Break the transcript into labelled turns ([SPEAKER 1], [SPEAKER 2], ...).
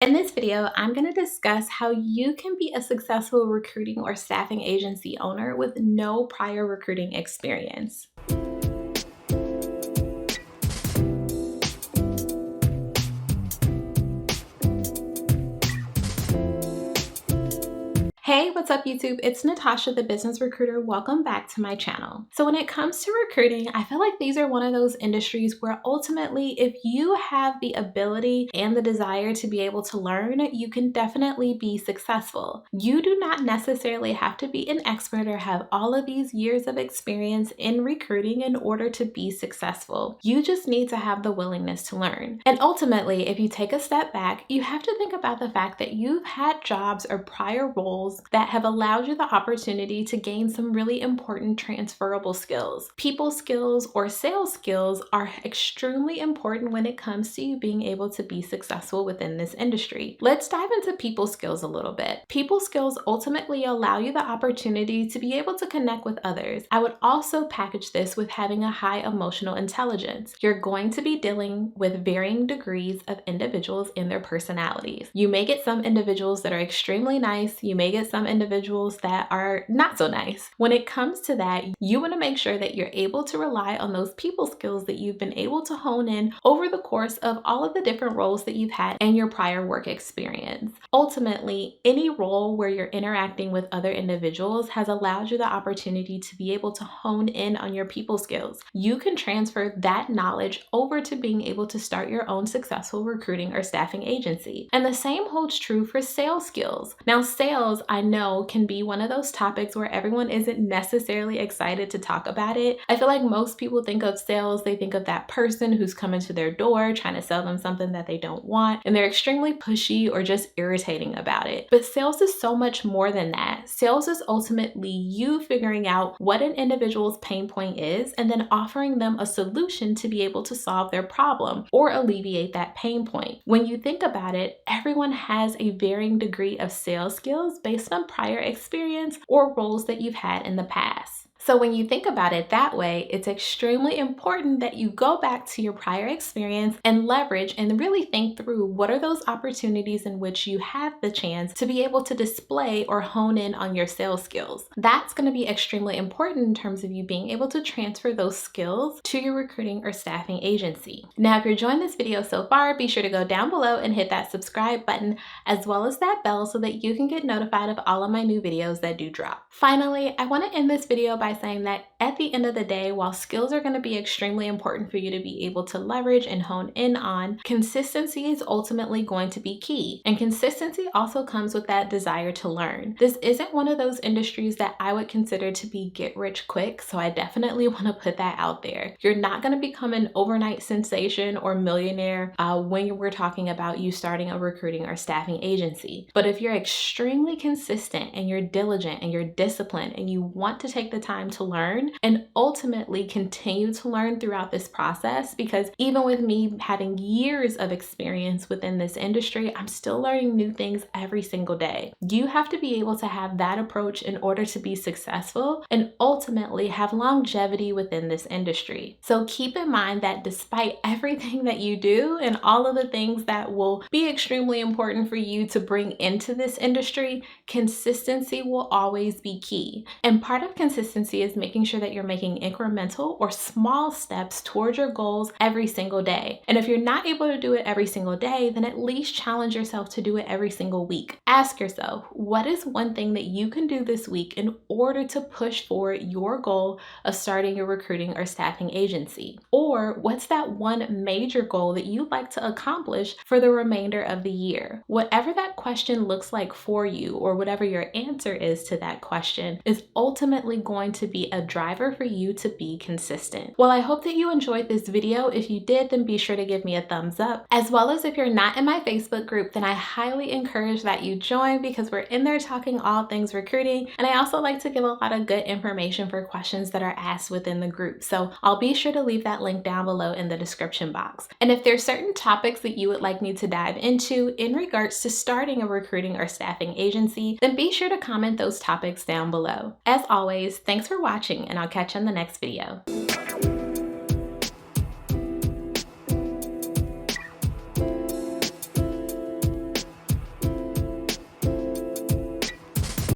[SPEAKER 1] In this video, I'm going to discuss how you can be a successful recruiting or staffing agency owner with no prior recruiting experience. Hey, what's up YouTube? It's Natasha, the business recruiter. Welcome back to my channel. So when it comes to recruiting, I feel like these are one of those industries where ultimately, if you have the ability and the desire to be able to learn, you can definitely be successful. You do not necessarily have to be an expert or have all of these years of experience in recruiting in order to be successful. You just need to have the willingness to learn. And ultimately, if you take a step back, you have to think about the fact that you've had jobs or prior roles that have allowed you the opportunity to gain some really important transferable skills. People skills or sales skills are extremely important when it comes to you being able to be successful within this industry. Let's dive into people skills a little bit. People skills ultimately allow you the opportunity to be able to connect with others. I would also package this with having a high emotional intelligence. You're going to be dealing with varying degrees of individuals in their personalities. You may get some individuals that are extremely nice. You may get some individuals that are not so nice. When it comes to that, you want to make sure that you're able to rely on those people skills that you've been able to hone in over the course of all of the different roles that you've had in your prior work experience. Ultimately, any role where you're interacting with other individuals has allowed you the opportunity to be able to hone in on your people skills. You can transfer that knowledge over to being able to start your own successful recruiting or staffing agency. And the same holds true for sales skills. Now, sales, I know, can be one of those topics where everyone isn't necessarily excited to talk about it. I feel like most people think of sales, they think of that person who's coming to their door trying to sell them something that they don't want, and they're extremely pushy or just irritating about it. But sales is so much more than that. Sales is ultimately you figuring out what an individual's pain point is and then offering them a solution to be able to solve their problem or alleviate that pain point. When you think about it, everyone has a varying degree of sales skills based on prior experience or roles that you've had in the past. So when you think about it that way, it's extremely important that you go back to your prior experience and leverage and really think through what are those opportunities in which you have the chance to be able to display or hone in on your sales skills. That's going to be extremely important in terms of you being able to transfer those skills to your recruiting or staffing agency. Now, if you're enjoying this video so far, be sure to go down below and hit that subscribe button as well as that bell so that you can get notified of all of my new videos that do drop. Finally, I want to end this video by saying that at the end of the day, while skills are going to be extremely important for you to be able to leverage and hone in on, consistency is ultimately going to be key. And consistency also comes with that desire to learn. This isn't one of those industries that I would consider to be get rich quick, so I definitely want to put that out there. You're not going to become an overnight sensation or millionaire when we're talking about you starting a recruiting or staffing agency. But if you're extremely consistent and you're diligent and you're disciplined and you want to take the time to learn and ultimately continue to learn throughout this process, because even with me having years of experience within this industry, I'm still learning new things every single day. You have to be able to have that approach in order to be successful and ultimately have longevity within this industry. So keep in mind that despite everything that you do and all of the things that will be extremely important for you to bring into this industry, consistency will always be key. And part of consistency is making sure that you're making incremental or small steps towards your goals every single day. And if you're not able to do it every single day, then at least challenge yourself to do it every single week. Ask yourself, what is one thing that you can do this week in order to push forward your goal of starting your recruiting or staffing agency? Or what's that one major goal that you'd like to accomplish for the remainder of the year? Whatever that question looks like for you, or whatever your answer is to that question, is ultimately going to be a driver for you to be consistent. Well, I hope that you enjoyed this video. If you did, then be sure to give me a thumbs up. As well as if you're not in my Facebook group, then I highly encourage that you join because we're in there talking all things recruiting. And I also like to give a lot of good information for questions that are asked within the group. So I'll be sure to leave that link down below in the description box. And if there's certain topics that you would like me to dive into in regards to starting a recruiting or staffing agency, then be sure to comment those topics down below. As always, thanks for watching, and I'll catch you in the next video.